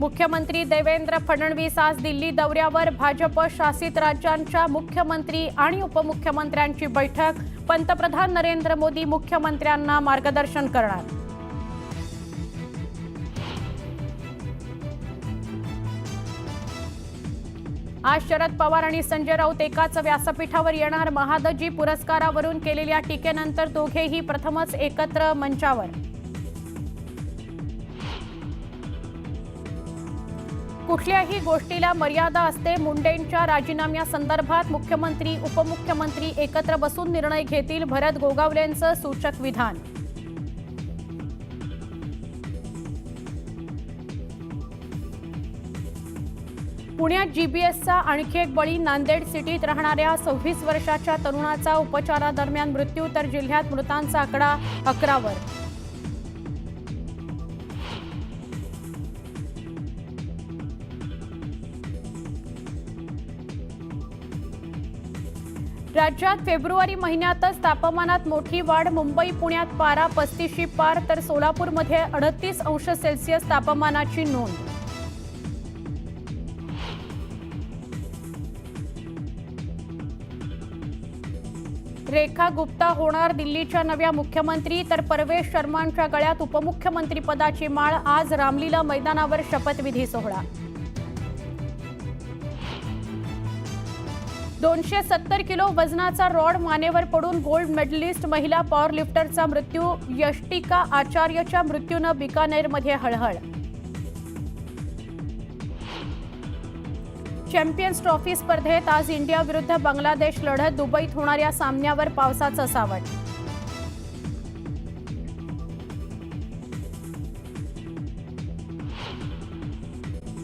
मुख्यमंत्री देवेंद्र फडणवीस आज दिल्ली दौऱ्यावर। भाजप शासित राज्यांच्या मुख्यमंत्री आणि उपमुख्यमंत्र्यांची बैठक। पंतप्रधान नरेंद्र मोदी मुख्यमंत्र्यांना मार्गदर्शन करणार। आज शरद पवार आणि संजय राऊत एकाच व्यासपीठावर येणार। महादजी पुरस्कारावरून केलेल्या टीकेनंतर दोघेही प्रथमच एकत्र मंचावर। कुठल्याही गोष्टीला मर्यादा असते। मुंडेंच्या राजीनाम्यासंदर्भात मुख्यमंत्री उपमुख्यमंत्री एकत्र बसून निर्णय घेतील। भरत गोगावलेंचं सूचक विधान। पुण्यात जीबीएसचा आणखी एक बळी। नांदेड सिटीत राहणाऱ्या 26 वर्षाच्या तरुणाचा उपचारादरम्यान मृत्यू, तर जिल्ह्यात मृतांचा आकडा 11 वर। राज्यात फेब्रुवारी महिन्यातच तापमानात मोठी वाढ। मुंबई पुण्यात पारा 35 पार, तर सोलापूरमध्ये 38 अंश सेल्सिअस तापमानाची नोंद। रेखा गुप्ता होणार दिल्लीच्या नव्या मुख्यमंत्री, तर परवेश शर्मांच्या गळ्यात उपमुख्यमंत्री पदाची माळ। आज रामलीला मैदानावर शपथविधी सोहळा। 270 किलो वजनाचा रॉड मानेवर पडून गोल्ड मेडलिस्ट महिला पॉवर लिफ्टरचा मृत्यू। यष्टिका आचार्यच्या मृत्यूनं बिकानेरमध्ये हळहळ। चॅम्पियन्स ट्रॉफी स्पर्धेत आज इंडिया विरुद्ध बांगलादेश लढत। दुबईत होणाऱ्या सामन्यावर पावसाचं सावट।